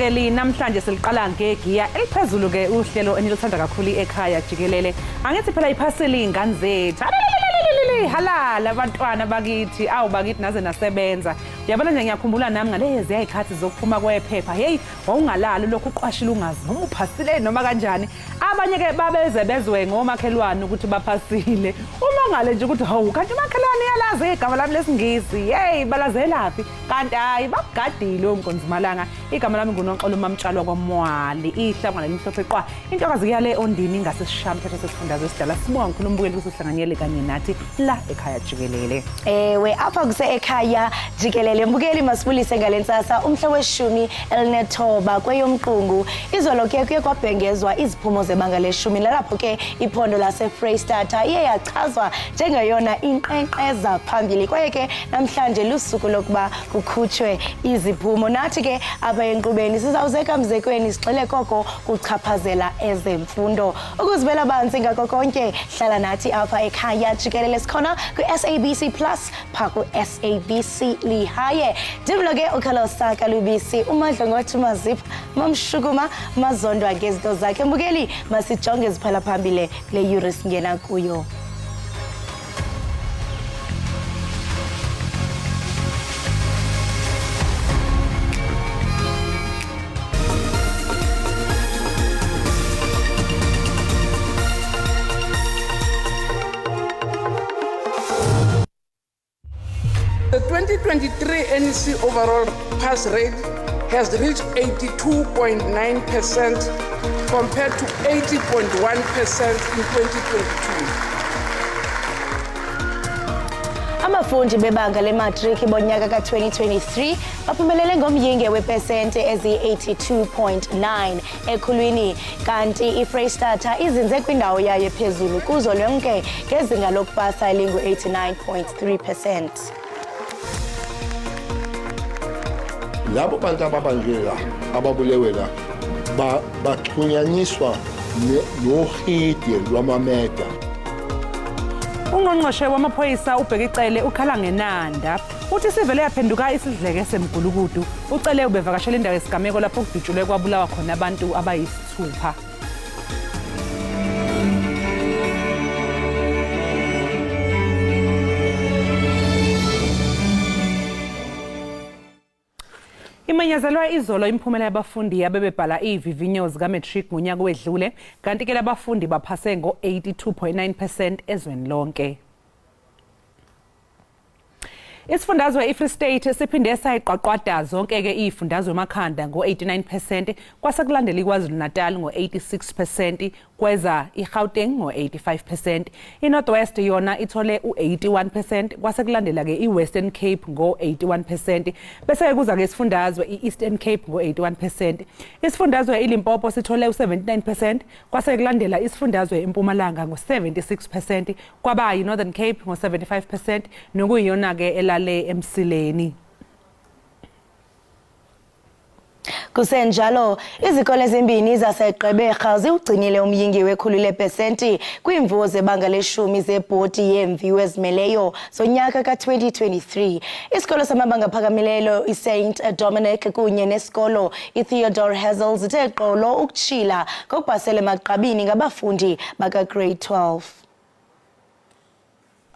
Mabukeli namhlanje siliqala ngegiya eliphezulu ke uhlelo enilithanda kakhulu ekhaya Jikelele. Angithi phela iphaseli ingane zethu. Halala abantwana bakithi bakithi naze nasebenza. Uyabona nje ngiyakhumbula nami ngalezi ayikhathi zokuphuma kwephepha. Hey, wawungalali lokhu uqwashila ungazi noma uphasile noma kanjani. Abanye ke babeze bezwe ngomakhelwane ukuthi baphasile. Uma ngale nje ukuthi hawu kanti umakhelwane yalazi igama lami lesingisi. Hey, balazelaphi? Kanti hayi bakugadile onkonzimalanga. Igama lami nguNoxolo Mamtshalwa kwaMwali. Ihlangana lemhlophe qwa. Intokazi kuyale ondini ngasesishamthetho sesifundazwe esidala. Sibonga kakhulu umbukeli kusihlanganyele kanye nathi la ekhaya Jikelele. Ewe apha kuse ekhaya Jikelele mbukeli masibulise ngalensasa umhla we-19 kweyomqungu izolo ke kuye kwabhengezwa iziphumo zebanga le-10 lalapho ke iphondo lase-Freystata iye yachazwa njengeyona inkqenkqeza phambili kwaye ke namhlanje lusuku lokuba kukhutshwe iziphumo nathi ke apha enkqubeni sizawuzeka mzekweni sigxile koko kuchaphazela ezemfundo ukuzibela banzi ngako konke hlala nathi apha ekhaya Jikelele sikhona ku-SABC Plus pha ku-SABC Lihaye dimloke ukhalosaka lubisi umadlongothi mazipha mamshukuma mazondwa ngezinto zakhe mbukeli masijonge eziphala phambili kule yuri singena kuyo. The 2023 NEC overall pass rate has reached 82.9% compared to 80.1% in 2022. Abafundi bebanga le-matric bonyaka ka-2023 baphumelele ngomyinge wepesente ezi-82.9 ekhulwini kanti iFreystata izinze kwindawo yayo ephezulu kuzo lonke ngezinga lokupasa elingu-89.3%. Labo bantu ababanjela ababulewela baxhunyaniswa nohide lwamameda. Ungqongqoshe wamaphoyisa ubhekicele ukhala ngenanda uthi sivele yaphenduka isidleke semgulukudu ucele ubevakashela indawo yesigameko lapho kudutshulwe kwabulawa khona abantu abayisithupha. Imenyezelwe izolo imphumela yabafundi abebebhala ivivinyo zika-matric ngonyaka wedlule kanti ke labafundi baphase ngo-82.9% ezweni lonke. Isifundazwe iFree State siphinde sayiqwaqwada zonke ke izifundazwe emakhanda ngo-89% kwasekulandela iKwaZulu-Natal ngo-86% kweza iGauteng ngo-85%. iNorthwest yona ithole u-81% kwasekulandela ke iWestern Cape ngo-81% bese kuza ke isifundazwe iEastern Cape ngo-81%. Isifundazwe iLimpopo sithole u-79% kwasekulandela isifundazwe eMpumalanga ngo-76% kwaba iNorthern Cape ngo-75% nokuyiyona ke elale emsileni. Kusenjalo izikole ezimbini zaseGqeberha ziwugcinile umyinge wekhulu lepesenti kwimvuwo zebanga le-10 zebhodi yeemviwo ezimeleyo zonyaka ka-2023. Isikolo samabanga aphakamileyo iSt Dominic kunye nesikolo iTheodore Herzl zithe qolo ukutshila ngokubhasela emagqabini ngabafundi baka-grade 12.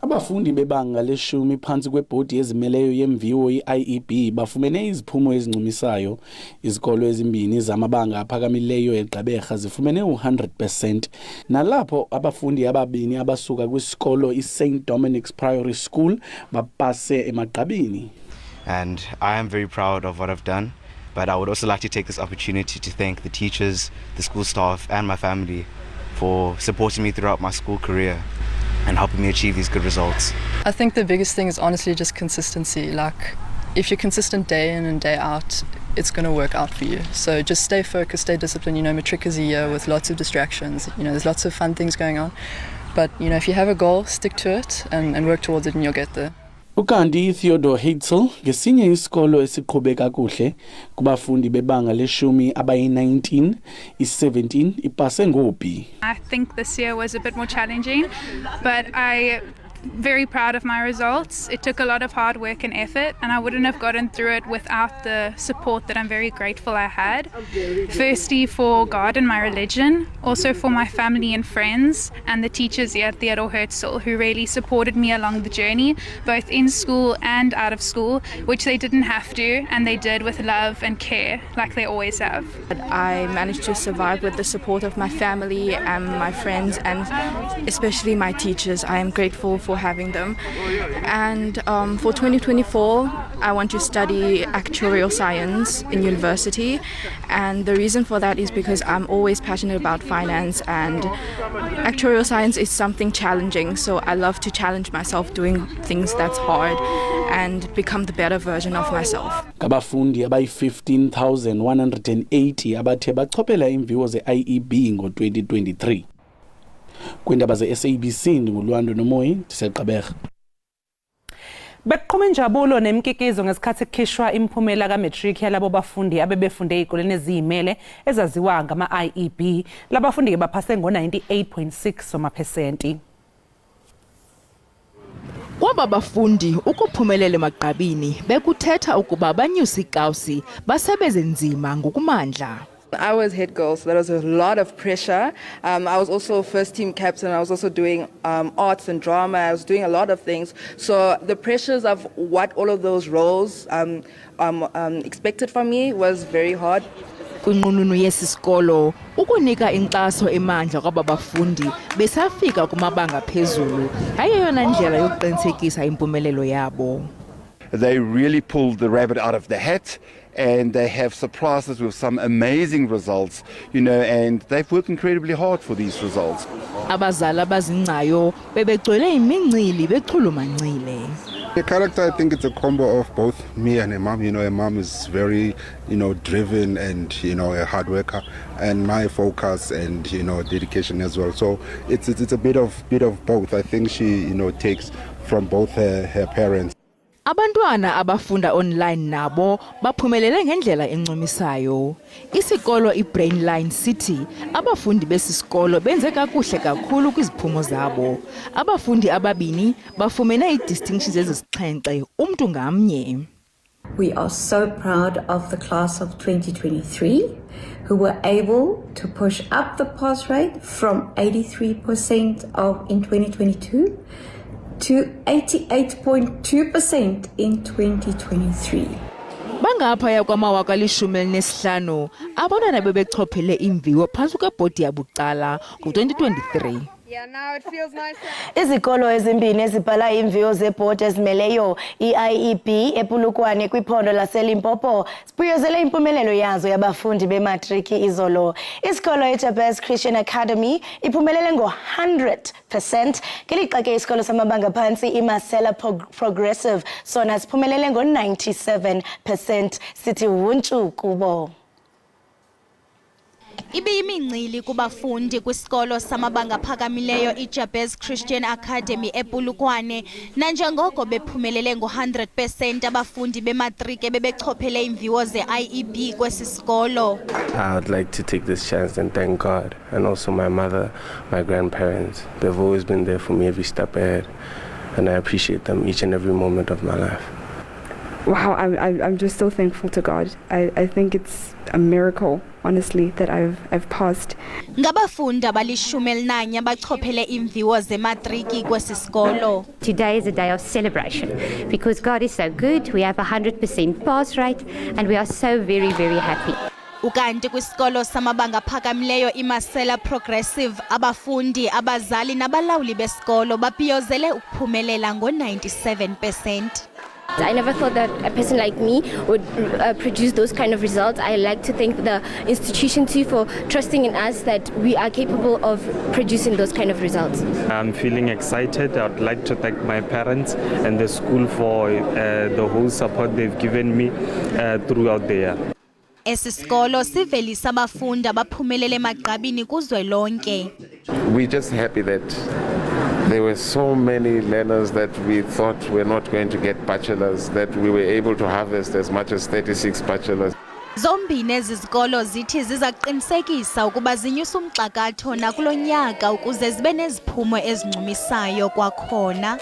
Abafundi bebanga le-10 phansi kwebhodi ezimeleyo yemviwo i-IEB bafumene iziphumo ezincumisayo. Izikolo ezimbini zamabanga aphakamileyo eGqeberha zifumene u-100%. Nalapho abafundi ababini abasuka kwisikolo iSt Dominic's Priory School bapase emagqabini. And I am very proud of what I've done, but I would also like to take this opportunity to thank the teachers, the school staff and my family for supporting me throughout my school career and helping me achieve these good results. I think the biggest thing is honestly just consistency. Like, if you're consistent day in and day out, it's going to work out for you. So just stay focused, stay disciplined. You know, matric is a year with lots of distractions. You know, there's lots of fun things going on. But, you know, if you have a goal, stick to it and work towards it and you'll get there. Ukanti Theodore Herzl ngesinye isikolo esiqhube kakuhle kubafundi bebanga le-10 abayi-19 i-17 ipase ngoB. I think this year was a bit more challenging, but I very proud of my results. It took a lot of hard work and effort, and I wouldn't have gotten through it without the support that I'm very grateful I had. Firstly, for God and my religion, also for my family and friends, and the teachers here at Theodore Herzl who really supported me along the journey, both in school and out of school, which they didn't have to, and they did with love and care, like they always have. I managed to survive with the support of my family and my friends, and especially my teachers. I am grateful for having them. And for 2024, I want to study actuarial science in university, and the reason for that is because I'm always passionate about finance, and actuarial science is something challenging, so I love to challenge myself doing things that's hard and become the better version of myself. Abafundi abayi 15,180 abathe bachophela imviwo ze-IEB ngo-2023. Kwindaba ze-SABC ndingulwando nomoyi ndiseGqeberha. Beqhuma injabulo nemkikizo ngesikhathi kukhishwa imiphumela ka-matric yalabo bafundi abebefunde ezikoleni eziyimele ezaziwa ngama-IEB. Labafundi baphase ngo-98.6%. Kwaba bafundi ukuphumelela emagqabini bekuthetha ukuba banyusa ikawusi basebenze nzima ngokumandla. I was head girl, so there was a lot of pressure. I was also first team captain. I was also doing arts and drama. I was doing a lot of things. So the pressures of what all of those roles expected from me was very hard. Kwinqununu yesisikolo ukunika inkxaso emandla kwaba bafundi besafika kumabanga phezulu ayeyona ndlela yokuqinisekisa impumelelo yabo. They really pulled the rabbit out of the hat, and they have surprised us with some amazing results, and they've worked incredibly hard for these results. Abazali abazingcayo bebegcwele imincili bechulumancile. The character, I think it's a combo of both me and her mom. Her mom is very, driven and, a hard worker, and my focus and, dedication as well. So it's a bit of both. I think she, takes from both her parents. Abantwana abafunda online nabo baphumelele ngendlela encumisayo. Isikolo iBrainline City abafundi besisikolo benze kakuhle kakhulu kwiziphumo zabo. Abafundi ababini bafumene idistinctions ezisixhenxe umuntu ngamnye. We are so proud of the class of 2023 who were able to push up the pass rate from 83% in 2022 to 88.2% in 2023. Bangaphaya kwamawaka 15 abantwana bebechophele imviwo phantsi kwebhodi yabucala ngo-2023. Yeah, now it feels nice. Izikolo ezimbini ezibhala imviwo zebhodi ezimeleyo i-IEB ePulukwane kwiphondo laseLimpopo sibuyezele impumelelo yazo yabafundi bematric izolo. Isikolo iJabez Christian Academy iphumelele ngo-100%, ngelixa ke isikolo samabanga phansi iMarcella Progressive sona siphumelele ngo-97%. Sithi wuntshu kubo. Ibiyimincili kubafundi kwisikolo samabanga phakamileyo iJabez Christian Academy ePulukwane nanjengoko bephumelele ngo-100% abafundi bematrike bebechophele imviwo ze-IEB kwesi sikolo. I would like to take this chance and thank God and also my mother, my grandparents. They've always been there for me every step ahead, and I appreciate them each and every moment of my life. Wow, I'm just so thankful to God. I think it's a miracle, honestly, that I've passed. Ngabafundi abali-11 bachophele imviwo zematriki kwesi sikolo. Today is a day of celebration because God is so good. We have 100% pass rate and we are so very, very happy. Ukanti kwisikolo samabanga phakamileyo iMarcella Progressive abafundi abazali nabalawuli besikolo bapiyozele ukuphumelela ngo-97%. I never thought that a person like me would produce those kind of results. I like to thank the institution too for trusting in us that we are capable of producing those kind of results. I'm feeling excited. I would like to thank my parents and the school for the whole support they've given me throughout the year. Esi sikolo sivelisa abafundi abaphumelele emagqabini kuzwelonke. We're just happy that there were so many learners that we thought were not going to get bachelors, that we were able to harvest as much as 36 bachelors. Zombini ezi zikolo zithi zizaqinisekisa ukuba zinyusa umxakatho nakulo nyaka ukuze zibe neziphumo ezincumisayo kwakhona.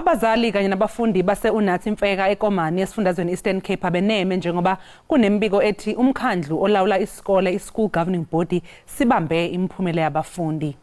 Abazali kanye nabafundi base unathi Mfeka eKomani esifundazweni Eastern Cape beneme njengoba kunembiko ethi umkhandlu olawula isikole iSchool Governing Body sibambe imiphumela yabafundi.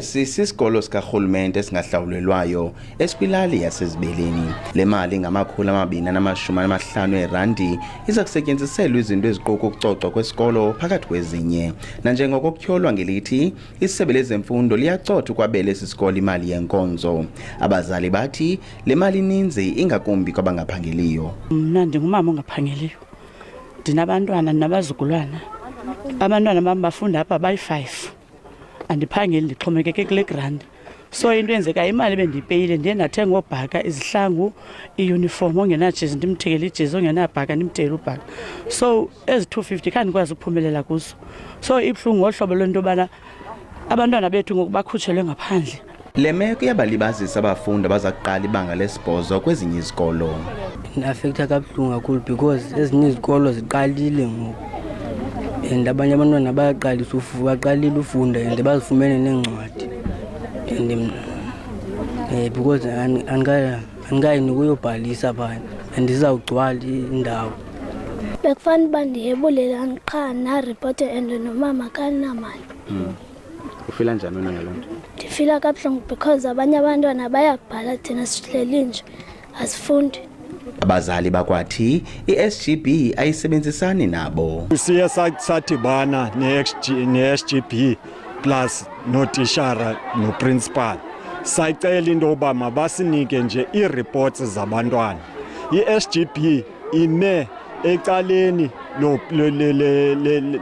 Sisikolo sikahulumende esingahlawulelwayo esikwilali yasezibeleni. Le mali ngama250 randi iza kusetyenziselwa izinto eziquka ukucocwa kwesikolo phakathi kwezinye. Nanjengokutyholwa ngelithi isebe lezemfundo liyacotha ukwabela esisikolo imali yenkonzo. Abazali bathi le mali ininzi ingakumbi kwabangaphangeliyo. Mna ndingumama ongaphangeliyo. Ndinabantwana nabazukulwana. Abantwana bam bafunda apha bayi5. Andiphangeli ndixhomekeke kule grant. So into enzeka imali bendiyipeyile ndiye ndathenga obhaka izihlangu iuniform ongenajezi ndimthekele ijezi ongenabhaka ndimthekele ubhaka. So ezi 250 khandikwazi ukuphumelela kuzo. So ibhlungu ngohlobo lento bana abantwana bethu ngokubakhutshelwe ngaphandle. Le meko iyabalibazisa abafundi abazakuqala ibanga lesibhozo kwezinye izikolo. Affecta kabuhlungu kakhulu because ezinye izikolo ziqalile ngoku. And abanye abantwana bayaqalisa baqalile ufunda and bazifumene neencwadi. And because angayi ukuyobhalisa phana and izawugcwala indawo. Bekufanele uba ndiyebulela qha na-reporte and nomama kanamali. Ufila njani wena ngaloo nto? Ndifila kabuhlungu because abanye abantwana bayabhala thina sihleli nje asifundi. Abazali bakwathi iSGB ayisebenzisani nabo. Siye sadibana neSGB plus notishara noprincipal. Sayicela into yoba mabasinike nje ireports zabantwana. iSGB ime ecaleni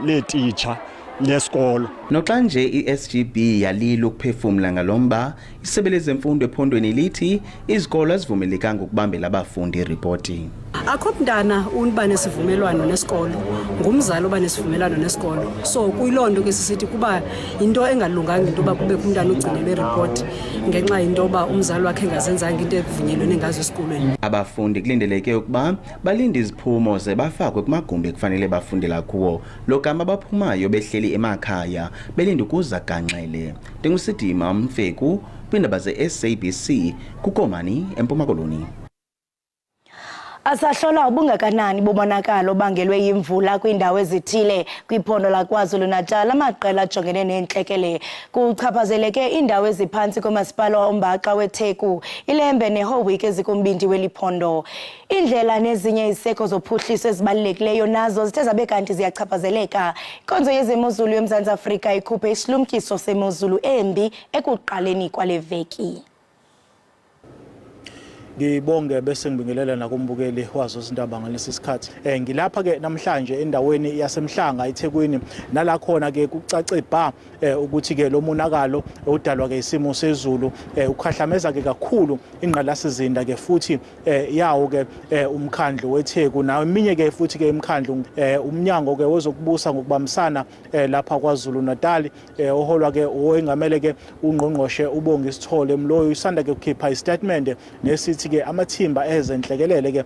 le-teacher lesikolo. Noxa nje iSGB yalila ukuphefumla ngalomba, isebe lezemfundo ephondweni lithi izikolo azivumelekanga ukubambela abafundi iripoti. Akho mntana uba nesivumelwano nesikolo, ngumzali oba nesivumelwano nesikolo. So kuyilonto ke sisithi kuba into engalunganga into yoba kube kumntana ugcinelwe iripoti ngenxa into yoba umzali wakhe engazenzanga into evunyelwene ngazo esikolweni. Abafundi kulindeleke ukuba balinde iziphumo ze bafakwe kumagumbi ekufanele bafundela kuwo. Lokama abaphumayo behleli emakhaya belinde ukuza ganxele. Ndingusidima Mfeku kwindaba ze-SABC kuKomani eMpuma Koloni. Asahlola ubungakanani bomonakalo obangelwe yimvula kwindawo ezithile kwiphondo laKwaZulu-Natal. Amaqela ajongene nentlekele kuchaphazeleke indawo eziphantsi komasipala ombaxa weTheku, iLembe neHowick ezikumbindi weliphondo. Indlela nezinye iziseko zophuhliso ezibalulekileyo nazo zithe zabe kanti ziyachaphazeleka. Inkonzo yezemozulu yoMzantsi Afrika ikhuphe isilumkiso semozulu embi ekuqaleni kwale veki. Ngibonge bese ngibingelela nakumbukeli wazo Izindaba ngalesi sikhathi. Ngilapha ke namhlanje endaweni yasemhlanga eThekwini nala khona ke kucace bha ukuthi ke lo monakalo udalwa ke isimo sezulu ukhahlameza ke kakhulu ingqalasizinda ke futhi yawo ke umkhandlu weTheku nawo eminye ke futhi ke imkhandlu umnyango ke wezokubusa ngokubambisana lapha KwaZulu-Natal oholwa ke owengamele ke ungqongqoshe ubonga isithole Mloyo usanda ke ukukhipha istatement nesithi ke amathimba ezenhlekelele ke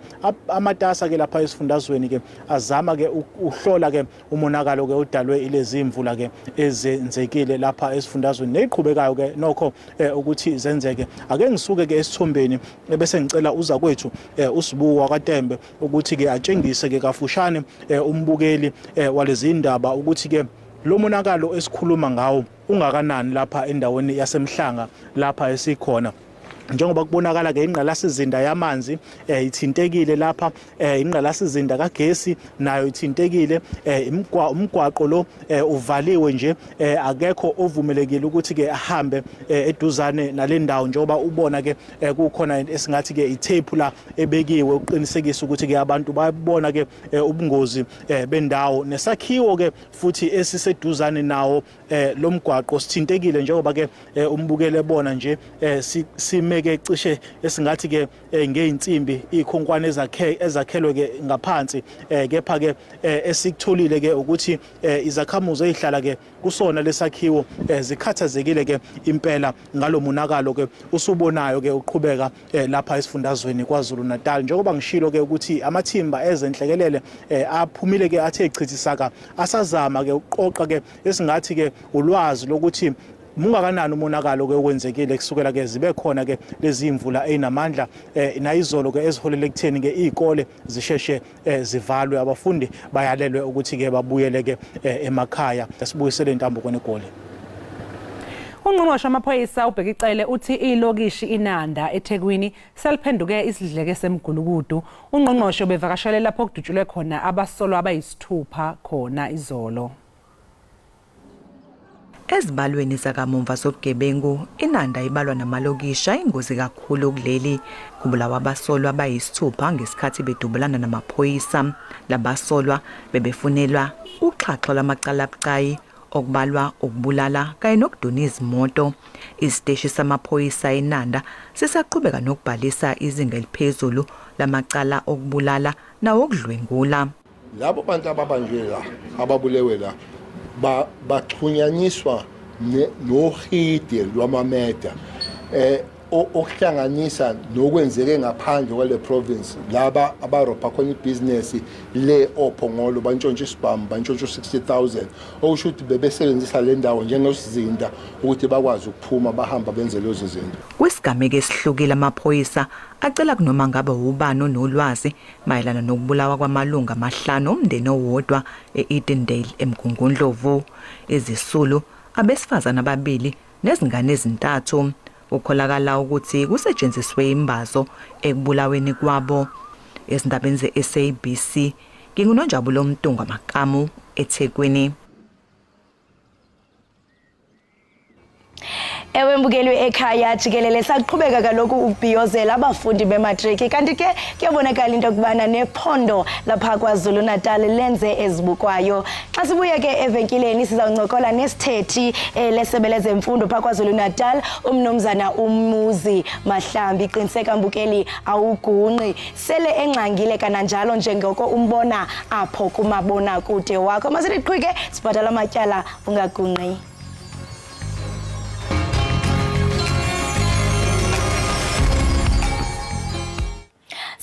amatasa ke lapha esifundazweni ke azama ke uhlola ke umonakalo ke udalwe ilezi imvula ke ezenzekile lapha esifundazweni neqhubekayo ke nokho ukuthi zenzeke. Ake ngisuke ke esithombeni bese ngicela uza kwethu uSibuko kwaTembe ukuthi ke atshengise ke kafushane umbukeli walezi indaba ukuthi ke lo monakalo esikhuluma ngawo ungakanani lapha endaweni yasemhlanga lapha esikhona. Njengoba kubonakala ke ingqalasizinda yamanzi ithintekile lapha, ingqalasizinda kagesi nayo ithintekile, umgwaqo lo uvaliwe nje, akekho ovumelekile ukuthi ke ahambe eduzane nalendawo njengoba ubona ke kukhona esingathi ke itape la ebekiwe uqinisekisa ukuthi ke abantu bayabona ke ubungozi bendawo nesakhiwo ke futhi esiseduzane nawo lomgwaqo sithintekile njengoba ke umbukele bona nje sime ke cishe esingathi ke ngeinsimbi ikhonkwane ezakhelwe ke ngaphansi, kepha ke esikutholile ke ukuthi izakhamuzi ezihlala ke kusona lesakhiwo zikhathazekile ke impela ngalomonakalo ke usubonayo ke uqhubeka lapha esifundazweni KwaZulu-Natal. Njengoba ngishilo ke ukuthi amathimba ezenhlekelele aphumile ke athe chithisaka asazama ke uqoqa ke esingathi ke ulwazi lokuthi mungakanani umonakalo ke okwenzekile kusukela ke zibe khona ke lezi imvula einamandla nayizolo ke eziholele ekutheni ke izikole zisheshe zivalwe abafundi bayalelwe ukuthi ke babuyele ke emakhaya sibuyisele intambo kwenegoli. Ungqongqoshe wamaphoyisa ubheka icele uthi ilokishi iNanda eThekwini seliphenduke isidleke semgulukudu. Ungqongqoshe ubevakashele lapho kudutshulwe khona abasolwa abayisithupha khona izolo. Ezibalweni zakamumva zobugebengu, iNanda ibalwa namalokisha ingozi kakhulu kuleli. Kubulawa abasolwa abayisithupha ngesikhathi bedubulana namaphoyisa. Labasolwa bebefunelwa uxhaxho lamacala abucayi okubalwa ukubulala kanye nokuduna izimoto. Isiteshi samaphoyisa eNanda sisaqhubeka nokubhalisa izinga eliphezulu lamacala okubulala nawokudlwengula. Labo bantu ababanjwe la ababulewe la baxhunyaniswa nohide lwamameda okuhlanganisa nokwenzeke ngaphandle kwale province laba abarobha khona ibhizinesi le ophongolo bantshontsha isibhamu bantshontsha 60,000 okusho ukuthi bebesebenzisa le ndawo njengosizinda ukuthi bakwazi ukuphuma bahamba benze lezo zinto. Kwesigameko esihlukile amaphoyisa acela kunoma ngabe ubani onolwazi mayelana nokubulawa kwamalunga amahlanu omndeni owodwa eEdendale eMgungundlovu. Izisulu abesifazana ababili nezingane ezintathu. Ukholakala ukuthi kusetshenziswe imbazo ekubulaweni kwabo. Ezindabeni ze-SABC ngingunonjabulo Mtunga Makamu eThekwini. Ewe mbukeli ekhaya Jikelele saqhubeka kaloku ukubhiyozela abafundi bematric kanti ke kuyabonakala into kubana nephondo lapha kwaZulu Natal lenze ezibukwayo. Xa sibuye ke evenkileni sizawuncokola nesithethi lesebe zemfundo pha kwaZulu Natal umnomzana Umuzi Mahlambi. Qiniseka mbukeli awugunqi sele engxangile kananjalo njengoko umbona apho kumabona kude wakho. Masiliqhwike sibhatala amatyala ungagunqi.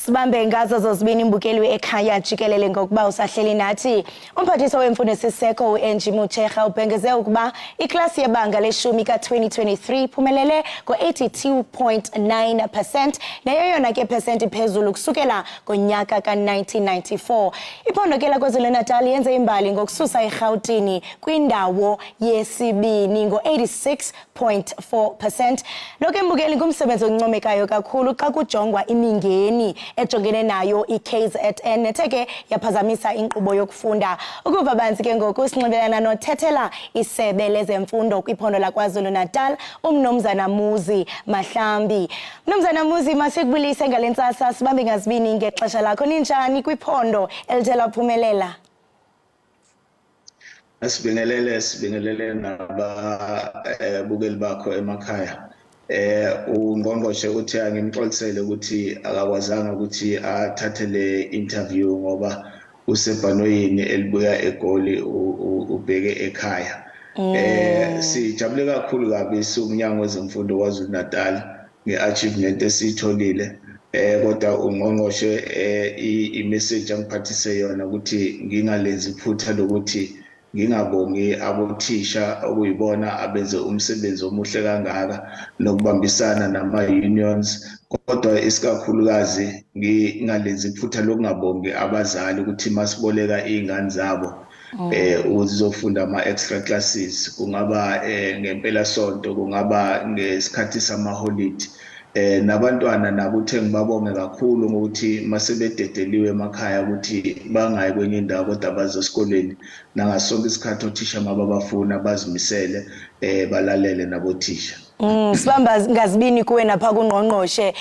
Sibambe ngazo zozibini mbukeli ekhaya Jikelele ngokuba usahleli nathi. Umphathiswa wemfundo esiseko uNG Mutshekga ubhengeze ukuba iklasi yebanga leshumi ka-2023 iphumelele ngo-82.9% neyoyona ke percent phezulu kusukela ngonyaka ka-1994. Iphondo ke laKwaZulu Natal yenze imbali ngokususa eRhawutini kwindawo yesibini ngo-86.4%. Lokho mbukeli ngumsebenzi oncomekayo kakhulu xa kujongwa imingeni ejongene nayo iKZN netheke yaphazamisa inkqubo yokufunda. Ukuva banzi ke ngoku sinxibelelana nothethela isebe lezemfundo kwiphondo laKwaZulu Natal umnomzana Muzi Mahlambi. Mnomzana Muzi masikubulise ngalentsasa sibambe ngazibini ngexesha lakho. Ninjani kwiphondo elithe laphumelela? Sibingelele nababukeli bakho emakhaya. Ungqongqoshe uthi angimxolisele ukuthi akakwazanga ukuthi athathe le interview ngoba usebhanoyini elibuya eGoli ubheke ekhaya. Sijabule kakhulu kabi umnyango wezemfundo kwaZulu Natal ngeachievement esitholile. Kodwa ungqongqoshe imessage angiphathise yona ukuthi ngingalenzi iphutha lokuthi ngingabongi abothisha okuyibona abenze umsebenzi omuhle kangaka nokubambisana nama-unions, kodwa isikakhulukazi ngingalenzi iphutha lokungabongi abazali ukuthi masiboleka iy'ngane zabo uzofunda ama-extra classes, kungaba ngempelasonto, kungaba ngesikhathi samaholidi. Nabantwana nabo uthe ngibabonge kakhulu ngokuthi masebededeliwe emakhaya ukuthi bangayi kwenye indawo kodwa baze esikoleni nangasonke isikhathi othisha mababafuna bazimisele balalele nabothisha. Sibamba ngazibini kuwe napha kungqongqoshe.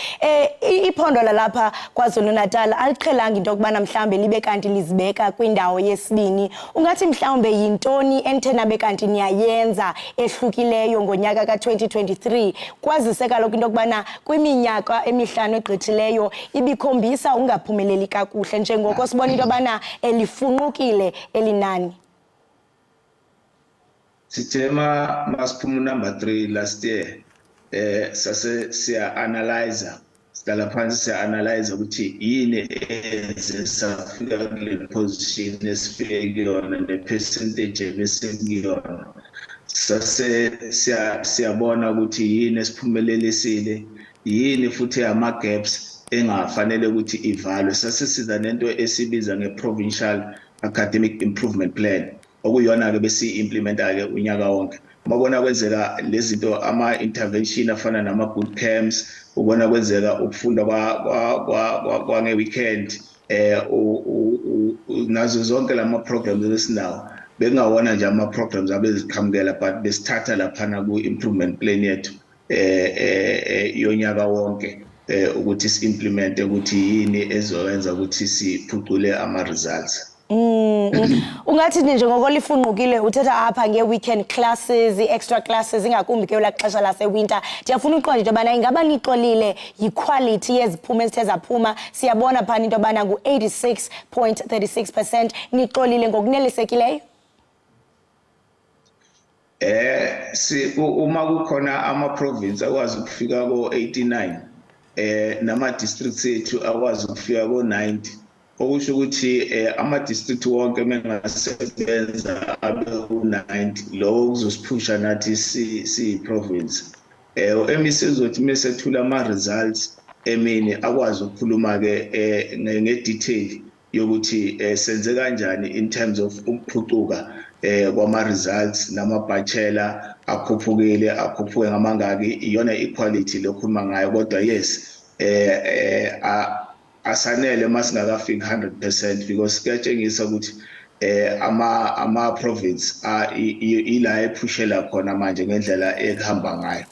Iphondo lalapha kwaZulu Natal aliqhelanga into kubana mhlambe libe kanti lizibeka kwindawo yesibini. Ungathi mhlambe yintoni enthena bekanti niyayenza ehlukileyo ngonyaka ka2023 kwazise kaloku into kubana kwiminyaka emihlanu egqithileyo ibikhombisa ungaphumeleli kakuhle njengoko sibona into bana elifunqukile elinani? Sithema masiphuma number 3 last year sase siya analyze sidala phansi siya analyze ukuthi yini ezesafika kule position esifike kuyona ne percentage ebesekuyona. sase siyabona ukuthi yini esiphumelelisile, yini futhi ama gaps engafanele ukuthi ivalwe. Sase siza nento esibiza nge-Provincial Academic Improvement Plan, okuyona ke besi implementa ke unyaka wonke. Mabona kwenzeka lezinto ama-intervention afana nama-good camps, ubona kwenzeka ukufunda kwange-weekend, nazo zonke lama-programs esinawo. Bekungawona nje ama-programs abeziqhamukela, but besithatha laphana ku-improvement plan yethu yonyaka wonke ukuthi si-implemente ukuthi yini ezoyenza ukuthi siphucule ama-results. Ungathi nje ngokolifunqukile uthetha apha nge-weekend classes, i-extra classes, ingakumbi ke xesha lase-winter. Ndiyafuna uqonda into yobana ingaba nixolile yi-quality yeziphumo ezithe zaphuma. Siyabona phana into yobana ngu-86.36%. Nixolile ngokunelisekileyo? Uma kukhona ama-province akwazi ukufika ko-89, nama-districts ethu akwazi ukufika ko-90. Okusho ukuthi ama-district wonke mengasebenza abe u-90, lokho kuzosiphusha nathi siyi-province. U-MEC uzothi mesethula ama-results emini akwazi ukukhuluma-ke nge-detail yokuthi senze kanjani in terms of ukuphucuka kwama-results nama-bachelor akhuphuke ngamangaki. Iyona equality lokhuluma ngayo, kodwa yes asanele masingakafiki 100% because kuyatshengisa ukuthi ama-province ila ephushela khona manje ngendlela ekuhamba ngayo.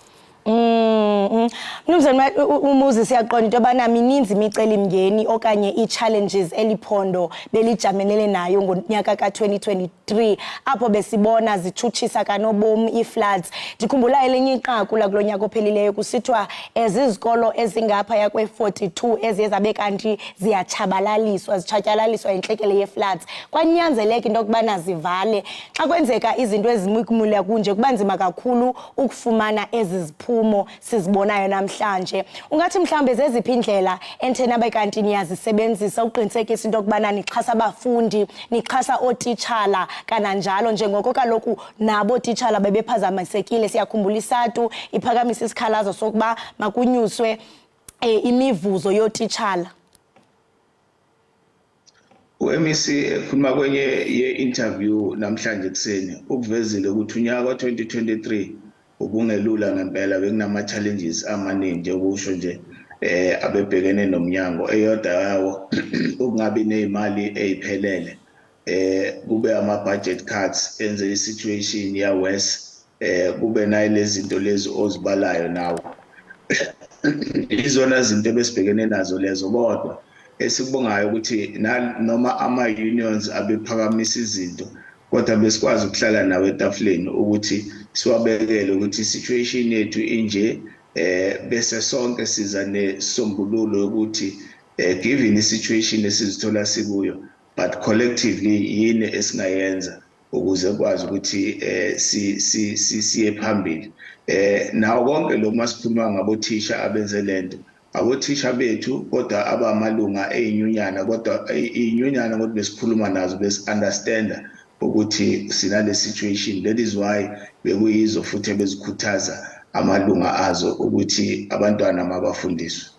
Mnumzane Umuzi, siyaqonda into yobana mininzi imicelimngeni okanye ii-challenges eliphondo belijamenele nayo ngonyaka ka-2023 apho besibona zitshutshisa kanobom ii-floods. Ndikhumbula elinye inqaku lakulo nyaka ophelileyo kusithiwa zizikolo ezingaphaya kwe-42 eziye zabe kanti zitshatyalaliswa yintlekele ye-floods. Kwanyanzeleka into yokubana zivale. Xa kwenzeka izinto ezimukumulela kunje kuba nzima kakhulu ukufumana ezi ziphumo sizibonayo namhlanje. Ungathi mhlambe zeziphi indlela enthena bekanti niyazisebenzisa uqinisekisa into yokubana nixhasa abafundi, nixhasa ootitshala kananjalo njengoko kaloku nabo ootitshala bebephazamisekile? Siyakhumbula isatu iphakamisa isikhalazo sokuba makunyuswe imivuzo yootitshala. U-MEC ekhuluma kwenye ye-interview namhlanje kuseni ukuvezile ukuthi unyaka ka-2023 ubungelula ngempela, bekunama-challenges amaningi okusho nje abebhekene nomnyango. Eyodwa yawo ukungabi ney'mali ey'phelele, kube ama-budget cuts enze i-situation ya-worse, kube nalezi zinto lezi ozibalayo nawo. Izona zinto ebesibhekene nazo lezo, kodwa esikubongayo ukuthi noma ama-unions abephakamisa izinto, kodwa besikwazi ukuhlala nawe etafuleni ukuthi siwabekele ukuthi i-situation yethu inje, bese sonke siza nesombululo ukuthi given i-situation esizithola sikuyo, but collectively yini esingayenza ukuze kwazi ukuthi siye phambili. Nawo konke lo masikhuluma ngabothisha abenze lento, abothisha bethu kodwa abamalunga eyinyunyana, kodwa iyinyunyana kodwa besikhuluma nazo besi-understanda ukuthi sinale situation. That is why bekuyizo futhi ebezikhuthaza amalunga azo ukuthi abantwana mabafundiswe.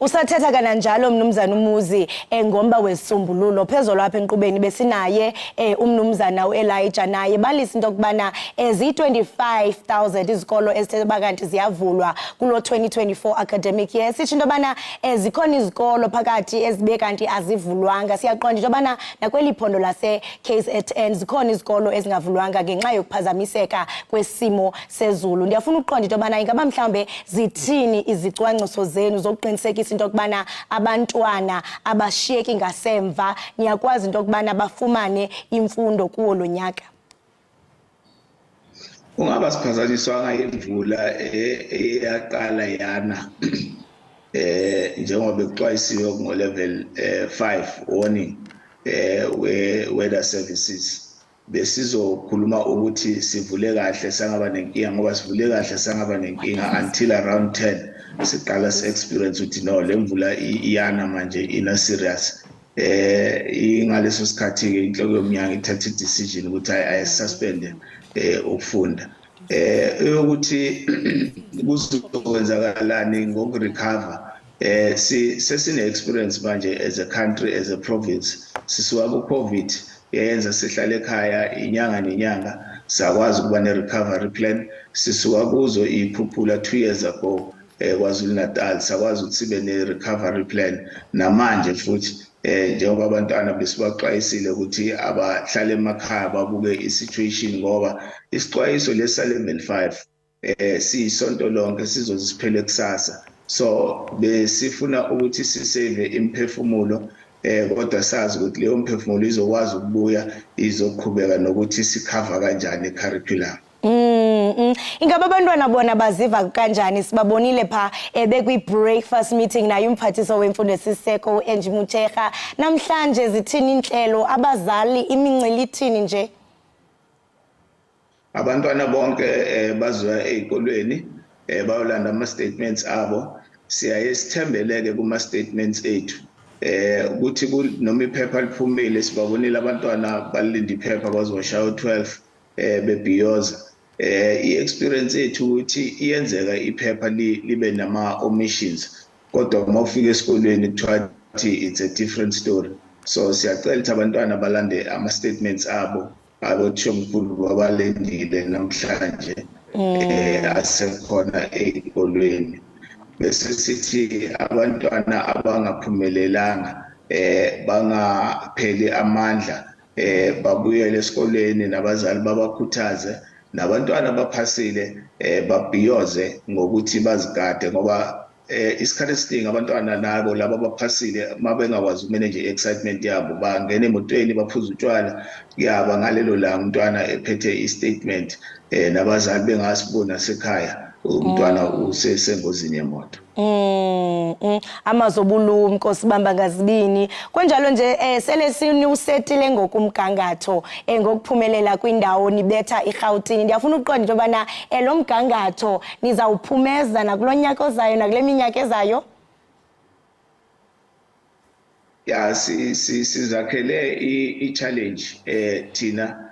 Usathetha kananjalo Mnumzana Umuzi ngomba wesisombululo phezolo apha enqubeni besinaye umnumzana uElijah naye balisa into kubana ezi-25,000 izikolo ezithe bakanti ziyavulwa kulo 2024 academic year. Sithi into bana zikhona izikolo phakathi ezibe kanti azivulwanga. Siyaqonda into bana nakweli phondo lase KZN zikhona izikolo ezingavulwanga ngenxa yokuphazamiseka kwesimo sezulu. Ndiyafuna uqonda into bana ingaba mhlambe zithini izicwangciso zenu zokuqinisekisa into kubana abantwana abashiyeki ngasemva niyakwazi into kubana bafumane imfundo kuwo lo nyaka? Ungaba siphazanyiswanga imvula eyaqala yana njengoba bekuxwayisiwe ngo-level 5 warning weather services. Besizokhuluma ukuthi sivule kahle sangaba nenkinga, ngoba sivule kahle sangaba nenkinga until around 10 siqala si-experience ukuthi no, le mvula iyana manje ina serious. Ingaleso sikhathi-ke inhloko yomnyango ithatha i-decision ukuthi ayisuspende ukufunda ukuthi kuzokwenzakalani ngokurecover sesine experience manje as a country, as a province. Sisuka ku-COVID yayenza sihlale ekhaya inyanga nenyanga sakwazi ukuba ne-recovery plan. Sisuka kuzo iy'khuphula 2 years ago KwaZulu Natal sakwazi ukuthi sibe ne-recovery plan namanje futhi njengoba abantwana besibaxwayisile ukuthi abahlale emakhaya babuke i-situation ngoba isixwayiso lesa-level 5 siyisonto lonke sizosiphele kusasa. So besifuna ukuthi sisave imphefumulo kodwa sazi ukuthi leyo mphefumulo izokwazi ukubuya izoqhubeka nokuthi sikhava kanjani i-curriculum. Ingabe abantwana bona baziva kanjani? Sibabonile pha bekwi-breakfast meeting naye umphathiso wemfundo esiseko Enjimutshekga. Namhlanje zithini inhlelo, abazali imincili ithini nje? Abantwana bonke bazoya ezikolweni bayolanda ama-statements abo. Siyaye sithembeleke kuma-statements ethu ukuthi noma iphepha liphumile sibabonile abantwana balinda iphepha bazoshaya u-12 bebhiyoza. I-experience yethu ukuthi iyenzeka iphepha libe nama-omissions kodwa uma ufika esikolweni kuthiwa it's a different story. So siyacela ukuthi abantwana balande ama-statements abo abothishomkhulu babalendile namhlanje asekhona ezikolweni. Bese sithi abantwana abangaphumelelanga bangapheli amandla babuyele esikoleni nabazali babakhuthaze nabantwana abaphasile babhiyoze ngokuthi bazigade ngoba isikhathi esiningi abantwana nabo laba abaphasile mabengakwazi ukumanage i-excitement yabo bangena emotweni baphuza utshwala kuyaba ngalelo langa umntwana ephethe i-statement nabazali bengasibona sekhaya umntwana usesengozini yemoto. Amazobulumko sibamba ngazibini kwenjalo nje sele sinusetile ngokumgangatho ngokuphumelela kwindawo nibetha iGauteng. Ndiyafuna ukuqonda into bana lo mgangatho nizawuphumeza nakulonyaka ozayo nakule minyaka ezayo. Ya sizakhele i-challenge thina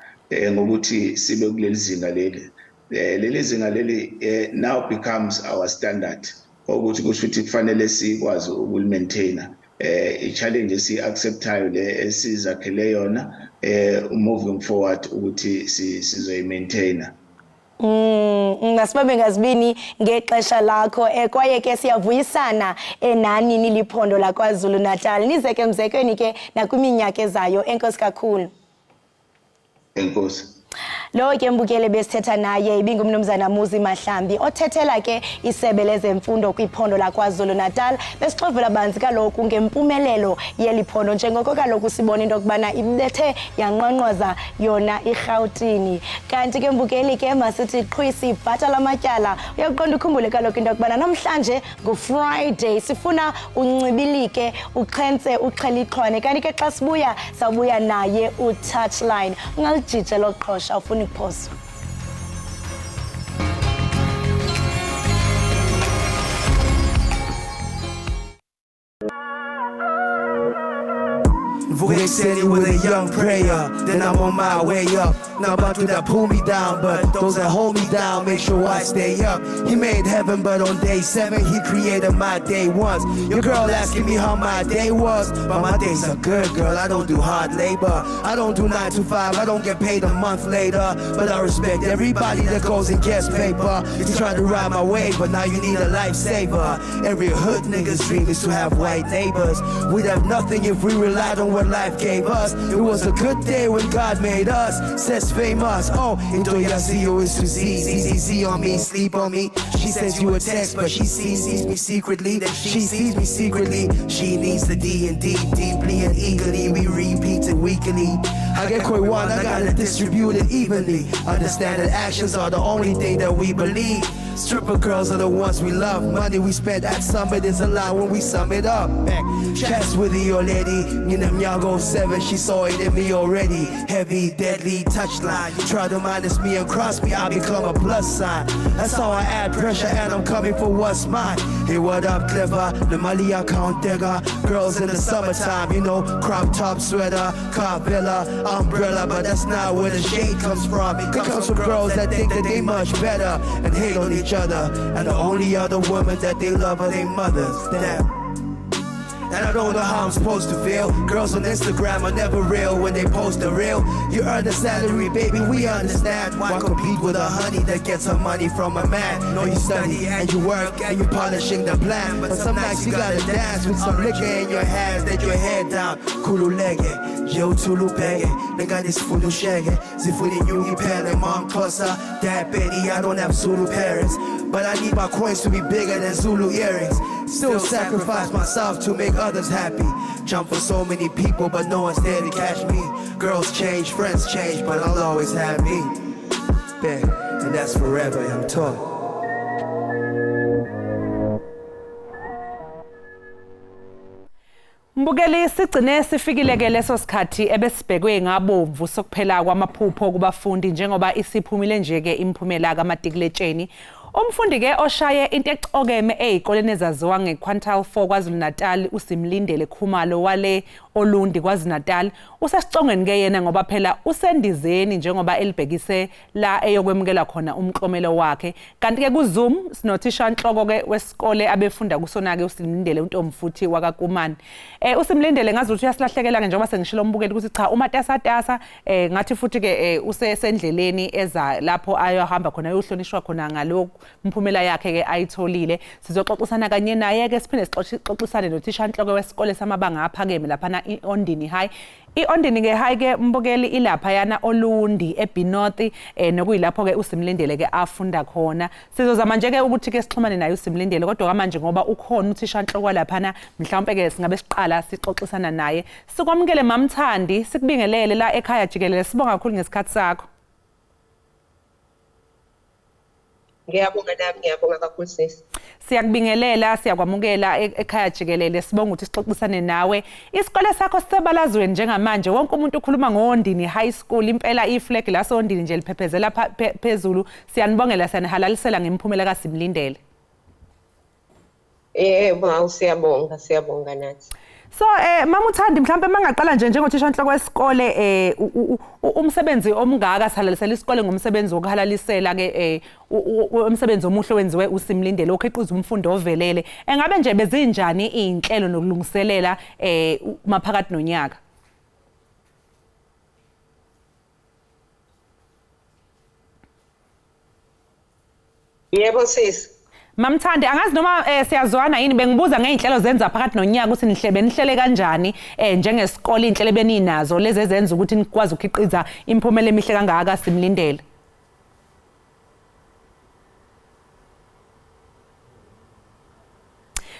ngokuthi sibe kuleli zinga leli. Leli zinga leli now becomes our standard ukuthi kusho ukuthi kufanele sikwazi ukulimaintaina i-challenge esiyi-acceptayo le esizakhele yona moving forward ukuthi sizoyimaintaina. Ngasibabe ngazibini ngexesha lakho kwaye ke siyavuyisana nani niliphondo la KwaZulu Natal nize ke mzekweni ke nakwiminyaka ezayo. Enkosi kakhulu. Enkosi. Lo ke mbukele besithetha naye ibingumnumzana Muzi Mahlambi othethela ke isebe lezemfundo kwiphondo la KwaZulu Natal. Besixovela banzi kaloku ngempumelelo yeliphondo njengoko kaloku sibona into kubana ibethe yanqonqoza yona iGauteng. Kanti ke mbukeli ke masithi qhwisi ibhatala amatyala. Uyaqonda ukhumbule kaloku into kubana namhlanje nguFriday sifuna uncibilike uxhense uqhelixhwane kanti ke xa sibuya sabuya naye uTouchline. Ungalijije loqhosha ufuna ukuphosa. Vogue steady with a young prayer, then I'm on my way up. Now about to that pull me down, but those that hold me down make sure I stay up. He made heaven, but on day 7 he created my day once. Your girl asking me how my day was, but my days are good, girl. I don't do hard labor, I don't do 9 to 5, I don't get paid a month later. But I respect everybody that goes and gets paper. You try to ride my way, but now you need a lifesaver. Every hood nigga's dream is to have white neighbors. We'd have nothing if we relied on what life gave us. It was a good day when God made us. Says famous, oh, into Yasio is to Z on me, sleep on me. She sends you a text, but she sees me secretly. Then she sees me secretly. She needs the D&D deeply and eagerly. We repeat it weekly. I get koi one, I gotta distribute it evenly. Understand that actions are the only thing that we believe. Stripper girls are the ones we love. Money we spend at Summit is a lot when we sum it up. Back chats with the old lady. Nyago 7, she saw it in me already. Heavy, deadly touchline. You try to minus me and cross me, I become a plus sign. That's how I add pressure and I'm coming for what's mine. Hey, what up, clever? The Mali account digger. Girls in the summertime, you know, crop top sweater, car villa, umbrella, but that's not where the shade comes from. It comes from girls that think that they much better and hate on each other. And the only other women that they love are their mothers. Damn. And I don't know how I'm supposed to feel. Girls on Instagram are never real when they post the real. You earn a salary, baby, we understand. Why compete with a honey that gets her money from a man? No, you study and you work and you polishing the plan. But some nights you gotta dance with some liquor in your hands. Let your head down, kululege, yo tulupege. Nigga this fulu shege, zifuni nyungi pele, mom closer. Dad Betty, I don't have Zulu parents, but I need my coins to be bigger than Zulu earrings. Still sacrifice myself to make others happy. Jump for so many people, but no one's there to catch me. Girls change, friends change, but I'll always have me. Yeah, and that's forever, I'm taught. Mbukeli sigcine sifikile ke leso sikhathi ebesibhekwe ngabomvu sokuphela kwamaphupho kubafundi njengoba isiphumile nje ke imphumela kaMatric. Umfundi ke oshaye into exokeme ezikoleni ezaziwa ngeQuintile 4 KwaZulu-Natal uSimlindele Khumalo wale Olundi KwaZulu-Natal usasicongweni ke yena ngoba phela usendizeni njengoba elibhekise la eyokwemukela khona umklomelo wakhe. Kanti ke kuZoom sinothisha nhloko ke wesikole abefunda kusona ke uSimlindele uNtomfuthi wakaKumani. uSimlindele ngazi ukuthi uyasilahlekela ke njengoba sengishilo umbukeli ukuthi cha umatasatasa ngathi futhi ke usesendleleni eza lapho ayohamba khona yohlonishwa khona ngalokho mphumela yakhe ke ayitholile. Sizoxoxisana kanye naye ke siphinde sixoxisane nothisha nhloko wesikole samabanga aphakeme lapha iOndini High. iOndini ke High ke mbukeli ilapha yana Olundi eBinothi nokuyilapho ke uSimlindele ke afunda khona. Sizozama nje ke ukuthi ke sixhumane naye uSimlindele kodwa manje ngoba ukhona uthisha nhloko lapha mhlawumbe ke singabe siqala sixoxisana naye. Sikwamukele Mamthandi sikubingelele la ekhaya Jikelele. Sibonga kakhulu ngesikhathi sakho. Ngiyabonga nami ngiyabonga kakhulu sisi. Siyakubingelela siyakwamukela ekhaya Jikelele sibonga ukuthi sixoxisane nawe. Isikole sakho sisebalazweni njengamanje wonke umuntu ukhuluma ngoOndini High School impela iflag la soOndini nje liphephezela phezulu. Siyanibongela siyanihalalisela ngemiphumela kaSimlindele. Yebo siyabonga nathi. So Mamuthandi mhlambe mangaqala nje njengothisha nhloko wesikole umsebenzi omngaka salalisela isikole ngomsebenzi wokuhalalisela ke umsebenzi omuhle wenziwe uSimlindele okhiqiza umfundo ovelele. Engabe nje bezinjani izinhlelo nokulungiselela maphakathi nonyaka? Yebo sisi. Mamthandi angazi noma siyazwana yini bengibuza ngeinhlelo zenza phakathi nonyaka ukuthi nihlele kanjani njengesikole inhlelo beninazo lezi ezenza ukuthi nikwazi ukukhiqiza imphumela emihle kangaka Simlindele.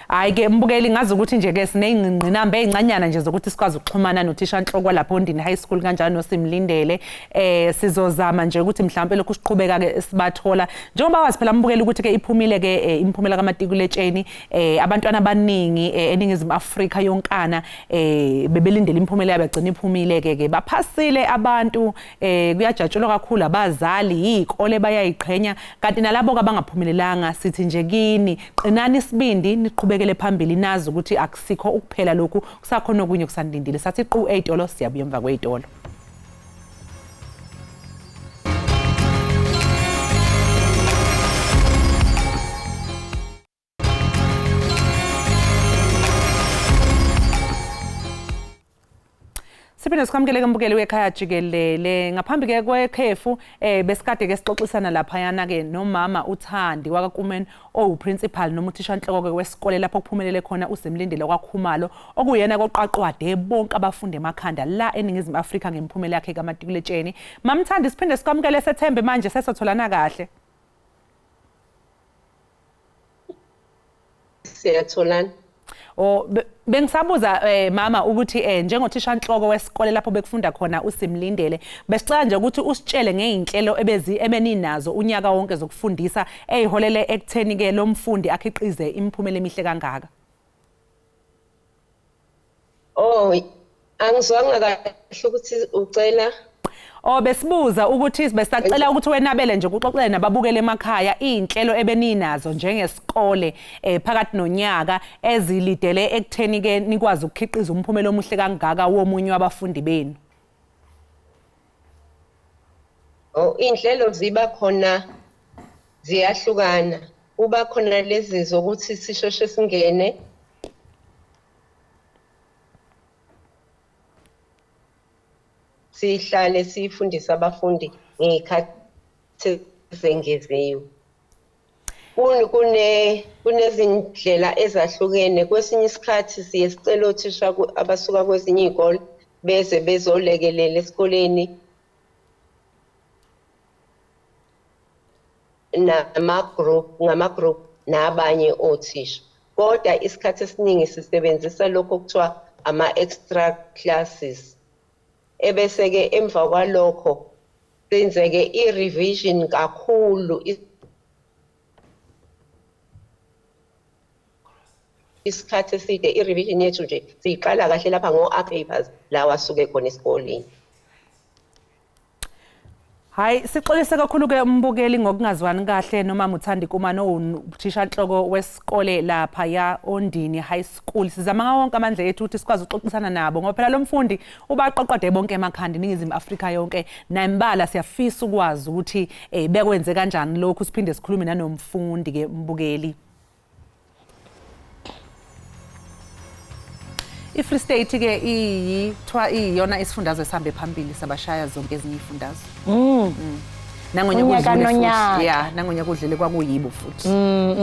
Hayi ke mbukeli ngazi ukuthi nje ke sineyingqinamba ezincanyana nje zokuthi sikwazi ukuxhumana nothisha nhloko lapho Ondini High School kanjani noSimlindele. Sizozama nje ukuthi mhlawumbe lokhu siqhubeka ke sibathola njengoba wazi phela mbukeli ukuthi ke iphumile ke imphumela kaMatric abantwana abaningi eningizimu Afrika yonkana bebelindela imphumela yabagcina iphumile ke baphasile abantu kuyajatshulwa kakhulu abazali izikole bayayiqhenya kanti nalabo abangaphumelelanga sithi nje kini qinani isibindi niqhubekele phambili nazi ukuthi akusikho ukuphela lokhu kusakhona okunye kusandindile sathi qhu 8 tolo siyabuya emva kwezitolo. Siphinde sikwamukele mbukeli wekhaya Jikelele ngaphambi ke kwekhefu besikade ke sixoxisana lapha yana ke nomama uThandi wakaKumeni principal noma uthisha nhloko ke wesikole lapho kuphumelele khona uSimlindele kwaKhumalo okuyena koqaqwade bonke abafundi emakhanda la eningizimu Afrika ngemphumela yakhe kaMatric. Mamthandi siphinde sikwamukele sethembe manje sesotholana kahle. Siyatholana. Bengisabuza mama ukuthi njengothisha nhloko wesikole lapho bekufunda khona uSimlindele besicela nje ukuthi usitshele ngeinhlelo ebeninazo unyaka wonke zokufundisa eziholele ekutheni ke lo mfundi akhiqize imphumela emihle kangaka. Angizwanga kahle ukuthi ucela Besibuza ukuthi besacela ukuthi wenabele nje ukuxoxela nababukele emakhaya inhlelo ebeninazo njengesikole phakathi nonyaka ezilidele ekutheni ke nikwazi ukukhiqiza umphumela omuhle kangaka womunye wabafundi benu. Inhlelo ziba khona ziyahlukana. Kuba khona lezi zokuthi sishoshe singene sihlale sifundisa abafundi ngekhathi zengeziwe. Kunezindlela ezahlukene. Kwesinye isikhathi siye sicela othisha abasuka kwezinye izikole beze bezolekelela esikoleni ngama-group nabanye othisha. Kodwa isikhathi esiningi sisebenzisa lokho okuthiwa ama-extra classes. Ebese-ke emva kwalokho senzeke i-revision kakhulu isikhathi eside. I-revision yethu nje siyiqala kahle lapha ngo-A papers lawa asuke khona esikoleni. Hayi sixolise kakhulu ke umbukeli ngokungazwani kahle noma uthandi kumano uthisha inhloko wesikole lapha ya Ondini High School. Sizama wonke amandla ethu ukuthi sikwazi ukuxoxisana nabo ngoba phela lo mfundi ubaqoqode bonke emakhanda iningizimu Afrika yonke naimbala siyafisa ukwazi ukuthi bekwenze kanjani lokho siphinde sikhulume nanomfundi ke umbukeli. I-Free State ke iyona isifundazwe sihambe phambili sabashaya zonke ezinye izifundazwe. Unyaka nonyaka. Yeah, nangonyaka udlule kwakuyibo futhi.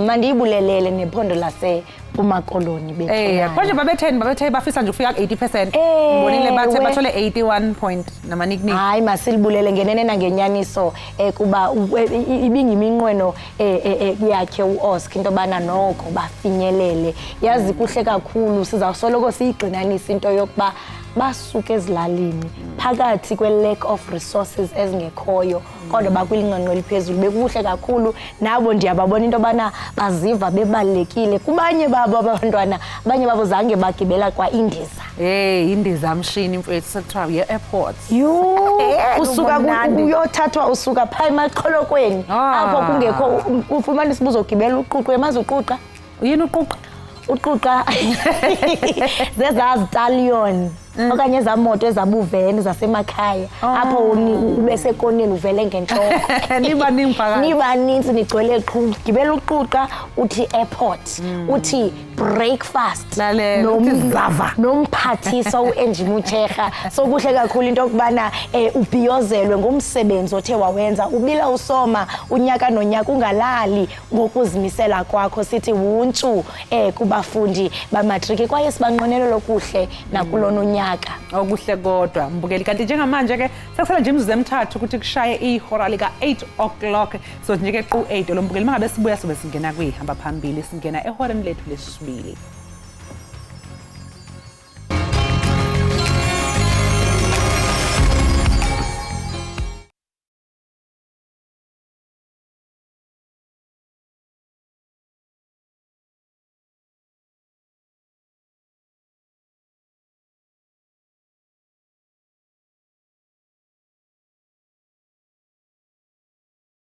Mandiyibulelele nephondo lase Mpuma Koloni bethu. Konje babethe bafisa nje ukufika 80%. Ngibonile bathe bathole 81 point nama nickname. Hayi masilibulele ngenene nangenyaniso kuba ibingiminqweno yakhe uOscar into bana nokho bafinyelele. Yazi kuhle kakhulu sizawusoloko siyigcinanisa into yokuba basuke ezilalini phakathi kwe-lack of resources ezingekhoyo kodwa bakwilingqongqo eliphezulu bekuhle kakhulu nabo ndiyababona into bana baziva bebalekile kubanye babo abantwana abanye babo zange bagibela kwa indiza indiza mshini mfethu sekuthiwa ye-airport usuka uyothathwa usuka pha emaqholokweni apho kungekho ufumana isibuzo gibela uququ emazi uquqa yini uquqa uquqa zezazitalion okanye ezamoto ezabuveni zasemakhaya apho ubese koneni uvele ngenhloko nibaninzi nigcwele gibela uquqa uthi airport uthi breakfast nomphathiso uEngine Utsheha sokuhle kakhulu into okubana ubhiyozelwe ngomsebenzi othe wawenza ubila usoma unyaka nonyaka ungalali ngokuzimisela kwakho sithi wuntshu kubafundi bamatric kwaye sibanqonelo lokuhle nakulona unyaka okuhle kodwa mbukeli kanti njengamanje ke sekusela nje imizuzu emithathu ukuthi kushaye ihora lika 8 o'clock so nje ke qu 8 lo mbukeli mangabe sibuya sobe singena kwihamba phambili singena ehoreni lethu lesibili.